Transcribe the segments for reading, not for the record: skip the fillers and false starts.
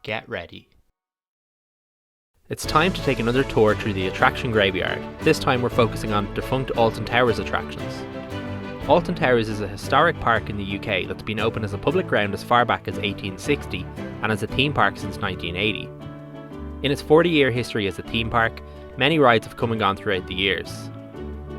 Get ready. It's time to take another tour through the attraction graveyard. This time we're focusing on Defunct Alton Towers attractions. Alton Towers is a historic park in the UK that's been open as a public ground as far back as 1860 and as a theme park since 1980. In its 40-year history as a theme park, many rides have come and gone throughout the years.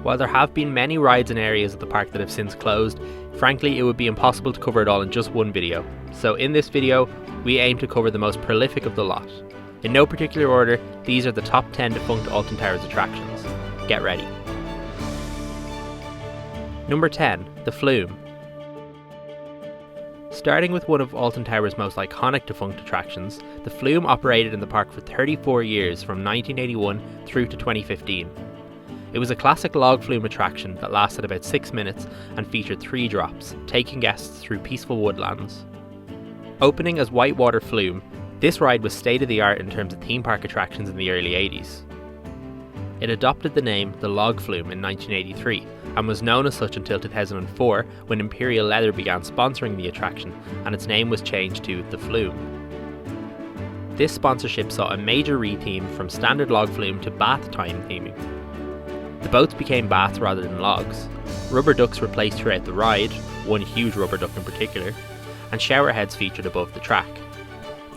While there have been many rides in areas of the park that have since closed, frankly it would be impossible to cover it all in just one video. So in this video, we aim to cover the most prolific of the lot. In no particular order, these are the top 10 defunct Alton Towers attractions. Get ready. Number 10, the Flume. Starting with one of Alton Towers' most iconic defunct attractions, the Flume operated in the park for 34 years from 1981 through to 2015. It was a classic log flume attraction that lasted about 6 minutes and featured 3 drops, taking guests through peaceful woodlands. Opening as Whitewater Flume, this ride was state-of-the-art in terms of theme park attractions in the early 80s. It adopted the name the Log Flume in 1983 and was known as such until 2004 when Imperial Leather began sponsoring the attraction and its name was changed to the Flume. This sponsorship saw a major re-theme from standard log flume to bath time theming. The boats became baths rather than logs. Rubber ducks were placed throughout the ride, one huge rubber duck in particular, and shower heads featured above the track.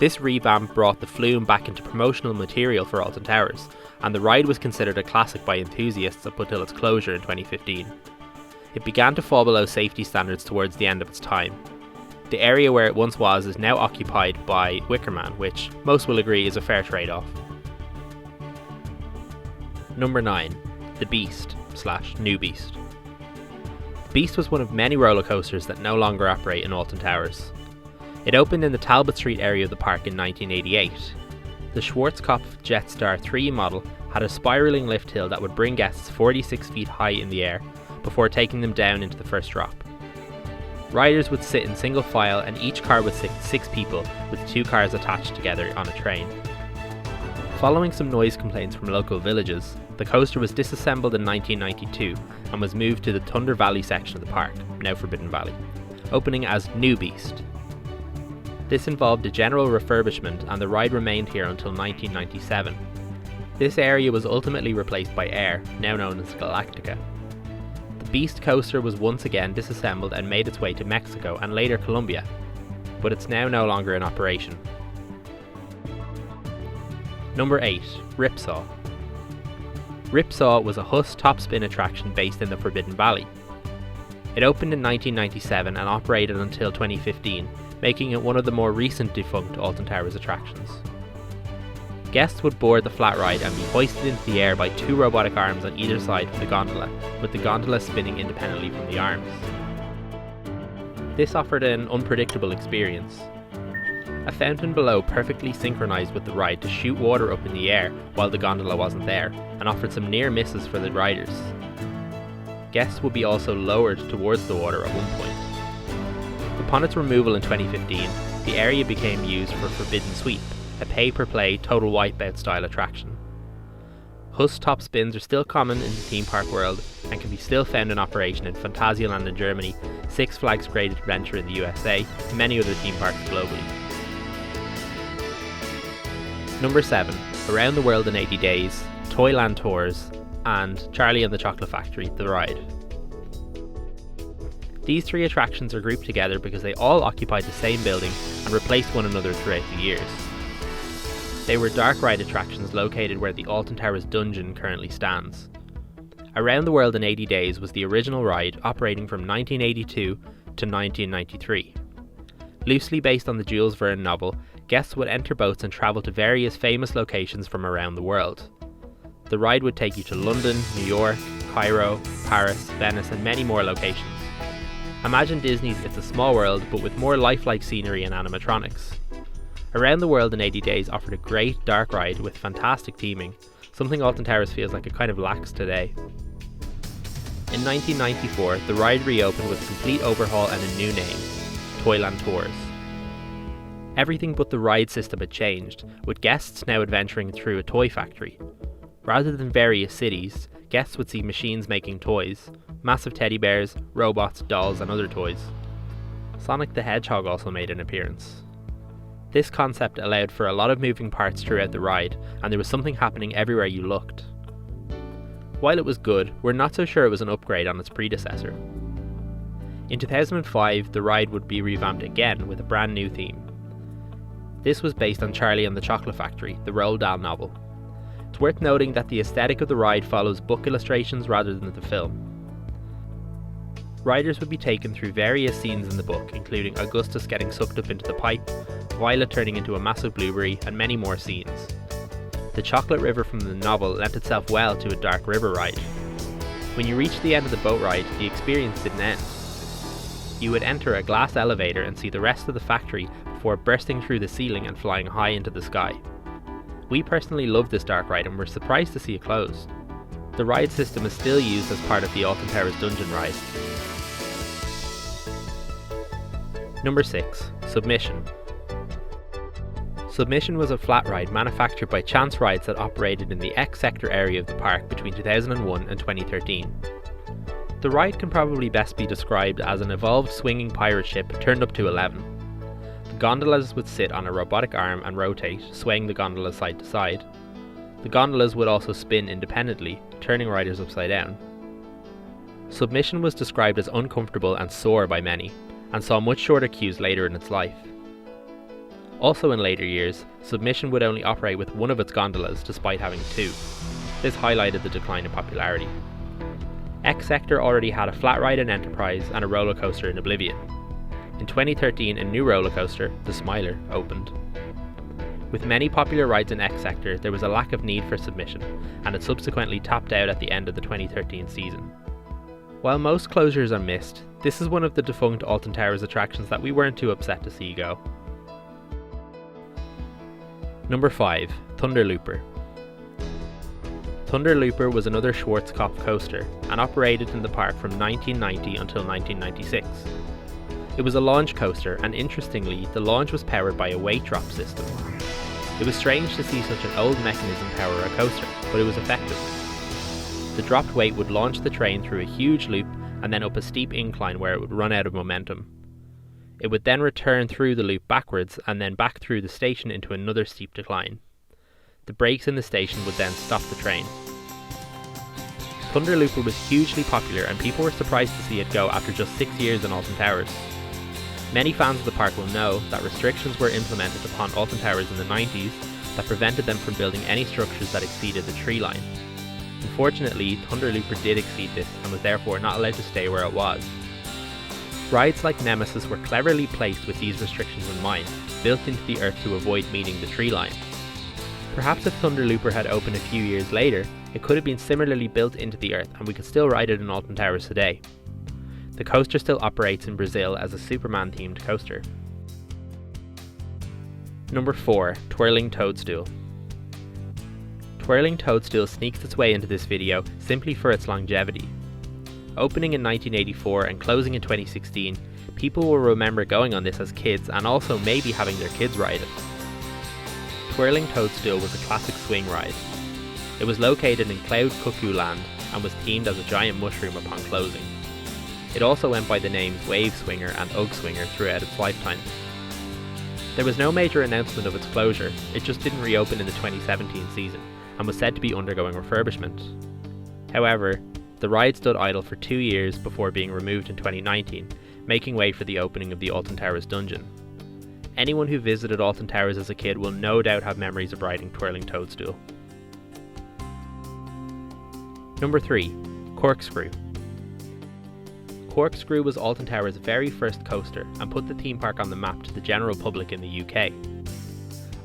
This revamp brought the Flume back into promotional material for Alton Towers, and the ride was considered a classic by enthusiasts up until its closure in 2015. It began to fall below safety standards towards the end of its time. The area where it once was is now occupied by Wickerman, which most will agree is a fair trade-off. Number 9. The Beast / New Beast. The Beast was one of many roller coasters that no longer operate in Alton Towers. It opened in the Talbot Street area of the park in 1988. The Schwarzkopf Jetstar 3 model had a spiralling lift hill that would bring guests 46 feet high in the air before taking them down into the first drop. Riders would sit in single file and each car would sit 6 people with 2 cars attached together on a train. Following some noise complaints from local villages, the coaster was disassembled in 1992 and was moved to the Thunder Valley section of the park, now Forbidden Valley, opening as New Beast. This involved a general refurbishment and the ride remained here until 1997. This area was ultimately replaced by Air, now known as Galactica. The Beast coaster was once again disassembled and made its way to Mexico and later Colombia, but it's now no longer in operation. Number 8. Ripsaw. Ripsaw was a Huss topspin attraction based in the Forbidden Valley. It opened in 1997 and operated until 2015, making it one of the more recent defunct Alton Towers attractions. Guests would board the flat ride and be hoisted into the air by 2 robotic arms on either side of the gondola, with the gondola spinning independently from the arms. This offered an unpredictable experience. A fountain below perfectly synchronized with the ride to shoot water up in the air while the gondola wasn't there, and offered some near misses for the riders. Guests would be also lowered towards the water at one point. Upon its removal in 2015, the area became used for Forbidden Sweep, a pay-per-play Total Wipeout style attraction. Huss top spins are still common in the theme park world and can be still found in operation in Phantasialand in Germany, Six Flags Great Adventure in the USA, and many other theme parks globally. Number 7. Around the World in 80 Days, Toyland Tours, and Charlie and the Chocolate Factory, the ride. These 3 attractions are grouped together because they all occupied the same building and replaced one another throughout the years. They were dark ride attractions located where the Alton Towers Dungeon currently stands. Around the World in 80 Days was the original ride, operating from 1982 to 1993. Loosely based on the Jules Verne novel, guests would enter boats and travel to various famous locations from around the world. The ride would take you to London, New York, Cairo, Paris, Venice, and many more locations. Imagine Disney's It's a Small World, but with more lifelike scenery and animatronics. Around the World in 80 Days offered a great dark ride with fantastic theming, something Alton Towers feels like it kind of lacks today. In 1994, the ride reopened with a complete overhaul and a new name, Toyland Tours. Everything but the ride system had changed, with guests now adventuring through a toy factory. Rather than various cities, guests would see machines making toys, massive teddy bears, robots, dolls and other toys. Sonic the Hedgehog also made an appearance. This concept allowed for a lot of moving parts throughout the ride, and there was something happening everywhere you looked. While it was good, we're not so sure it was an upgrade on its predecessor. In 2005, the ride would be revamped again with a brand new theme. This was based on Charlie and the Chocolate Factory, the Roald Dahl novel. It's worth noting that the aesthetic of the ride follows book illustrations rather than the film. Riders would be taken through various scenes in the book, including Augustus getting sucked up into the pipe, Violet turning into a massive blueberry, and many more scenes. The chocolate river from the novel lent itself well to a dark river ride. When you reached the end of the boat ride, the experience didn't end. You would enter a glass elevator and see the rest of the factory before bursting through the ceiling and flying high into the sky. We personally loved this dark ride and were surprised to see it closed. The ride system is still used as part of the Alton Towers Dungeon ride. Number 6. Submission. Submission was a flat ride manufactured by Chance Rides that operated in the X sector area of the park between 2001 and 2013. The ride can probably best be described as an evolved swinging pirate ship turned up to 11. The gondolas would sit on a robotic arm and rotate, swaying the gondolas side to side. The gondolas would also spin independently, turning riders upside down. Submission was described as uncomfortable and sore by many, and saw much shorter queues later in its life. Also in later years, Submission would only operate with one of its gondolas despite having two. This highlighted the decline in popularity. X Sector already had a flat ride in Enterprise and a roller coaster in Oblivion. In 2013, a new roller coaster, the Smiler, opened. With many popular rides in X Sector, there was a lack of need for Submission, and it subsequently tapped out at the end of the 2013 season. While most closures are missed, this is one of the defunct Alton Towers attractions that we weren't too upset to see go. Number 5. Thunder Looper. Thunder Looper was another Schwarzkopf coaster and operated in the park from 1990 until 1996. It was a launch coaster, and interestingly, the launch was powered by a weight drop system. It was strange to see such an old mechanism power a coaster, but it was effective. The dropped weight would launch the train through a huge loop and then up a steep incline where it would run out of momentum. It would then return through the loop backwards and then back through the station into another steep decline. The brakes in the station would then stop the train. Thunder Looper was hugely popular, and people were surprised to see it go after just 6 years in Alton Towers. Many fans of the park will know that restrictions were implemented upon Alton Towers in the 90s that prevented them from building any structures that exceeded the tree line. Unfortunately, Thunder Looper did exceed this and was therefore not allowed to stay where it was. Rides like Nemesis were cleverly placed with these restrictions in mind, built into the earth to avoid meeting the tree line. Perhaps if Thunder Looper had opened a few years later, it could have been similarly built into the earth and we could still ride it in Alton Towers today. The coaster still operates in Brazil as a Superman themed coaster. Number 4. Twirling Toadstool. Twirling Toadstool sneaks its way into this video simply for its longevity. Opening in 1984 and closing in 2016, people will remember going on this as kids and also maybe having their kids ride it. Twirling Toadstool was a classic swing ride. It was located in Cloud Cuckoo Land and was themed as a giant mushroom upon closing. It also went by the names Wave Swinger and Ugg Swinger throughout its lifetime. There was no major announcement of its closure, it just didn't reopen in the 2017 season and was said to be undergoing refurbishment. However, the ride stood idle for 2 years before being removed in 2019, making way for the opening of the Alton Towers Dungeon. Anyone who visited Alton Towers as a kid will no doubt have memories of riding Twirling Toadstool. Number 3. Corkscrew. Corkscrew was Alton Towers' very first coaster and put the theme park on the map to the general public in the UK.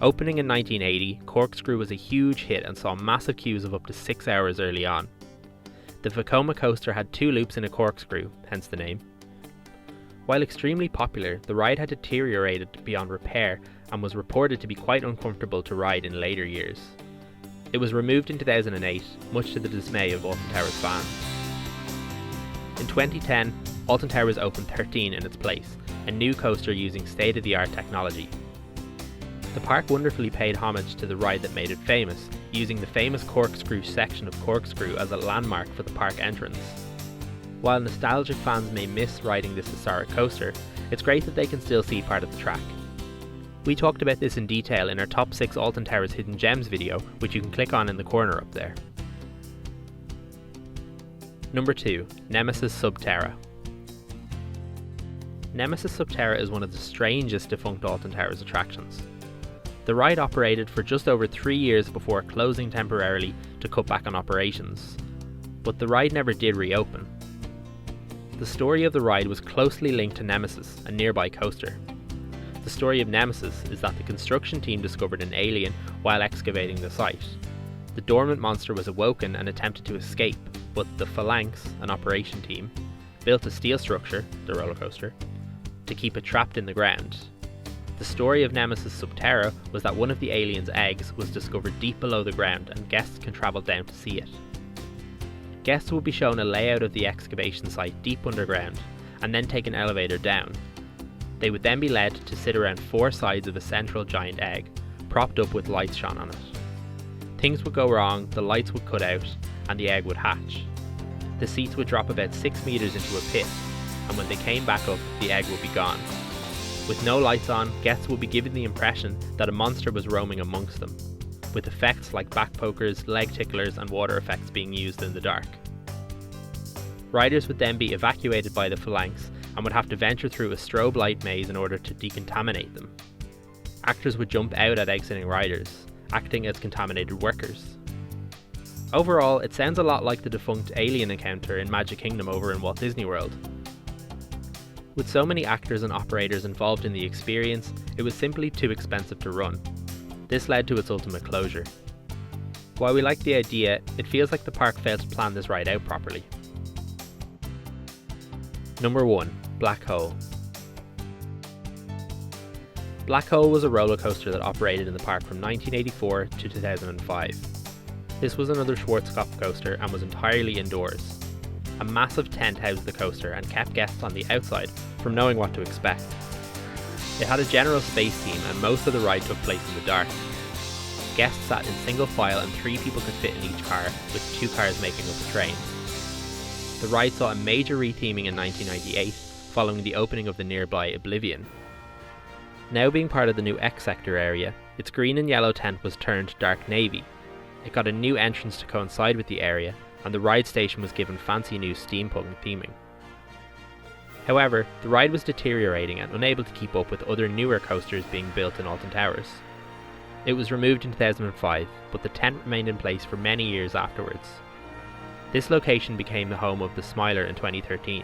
Opening in 1980, Corkscrew was a huge hit and saw massive queues of up to 6 hours early on. The Vekoma coaster had 2 loops in a corkscrew, hence the name. While extremely popular, the ride had deteriorated beyond repair and was reported to be quite uncomfortable to ride in later years. It was removed in 2008, much to the dismay of Alton Towers fans. In 2010, Alton Towers opened 13 in its place, a new coaster using state-of-the-art technology. The park wonderfully paid homage to the ride that made it famous, using the famous Corkscrew section of Corkscrew as a landmark for the park entrance. While nostalgic fans may miss riding this historic coaster, it's great that they can still see part of the track. We talked about this in detail in our top 6 Alton Towers Hidden Gems video, which you can click on in the corner up there. Number 2. Nemesis Sub Terra. Nemesis Sub Terra is one of the strangest Defunct Alton Towers attractions. The ride operated for just over 3 years before closing temporarily to cut back on operations, but the ride never did reopen. The story of the ride was closely linked to Nemesis, a nearby coaster. The story of Nemesis is that the construction team discovered an alien while excavating the site. The dormant monster was awoken and attempted to escape, but the Phalanx, an operation team, built a steel structure, the roller coaster, to keep it trapped in the ground. The story of Nemesis Sub Terra was that one of the alien's eggs was discovered deep below the ground and guests can travel down to see it. Guests will be shown a layout of the excavation site deep underground and then take an elevator down. They would then be led to sit around 4 sides of a central giant egg, propped up with lights shone on it. Things would go wrong, the lights would cut out, and the egg would hatch. The seats would drop about 6 meters into a pit, and when they came back up, the egg would be gone. With no lights on, guests would be given the impression that a monster was roaming amongst them, with effects like back pokers, leg ticklers, and water effects being used in the dark. Riders would then be evacuated by the Phalanx and would have to venture through a strobe light maze in order to decontaminate them. Actors would jump out at exiting riders, acting as contaminated workers. Overall, it sounds a lot like the defunct alien encounter in Magic Kingdom over in Walt Disney World. With so many actors and operators involved in the experience, it was simply too expensive to run. This led to its ultimate closure. While we like the idea, it feels like the park failed to plan this ride out properly. Number 1. Black Hole. Black Hole was a roller coaster that operated in the park from 1984 to 2005. This was another Schwarzkopf coaster and was entirely indoors. A massive tent housed the coaster and kept guests on the outside from knowing what to expect. It had a general space theme and most of the ride took place in the dark. Guests sat in single file and 3 people could fit in each car, with 2 cars making up the train. The ride saw a major retheming in 1998 following the opening of the nearby Oblivion. Now being part of the new X Sector area, its green and yellow tent was turned dark navy. It got a new entrance to coincide with the area, and the ride station was given fancy new steampunk theming. However, the ride was deteriorating and unable to keep up with other newer coasters being built in Alton Towers. It was removed in 2005, but the tent remained in place for many years afterwards. This location became the home of the Smiler in 2013.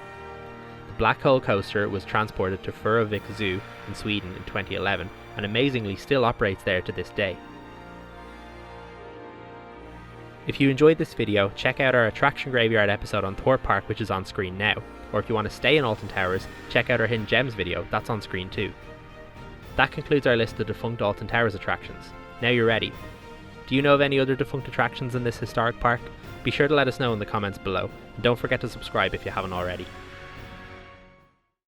The Black Hole coaster was transported to Furuvik Zoo in Sweden in 2011 and amazingly still operates there to this day. If you enjoyed this video, check out our Attraction Graveyard episode on Thorpe Park, which is on screen now, or if you want to stay in Alton Towers, check out our Hidden Gems video, that's on screen too. That concludes our list of defunct Alton Towers attractions. Now you're ready. Do you know of any other defunct attractions in this historic park? Be sure to let us know in the comments below, and don't forget to subscribe if you haven't already.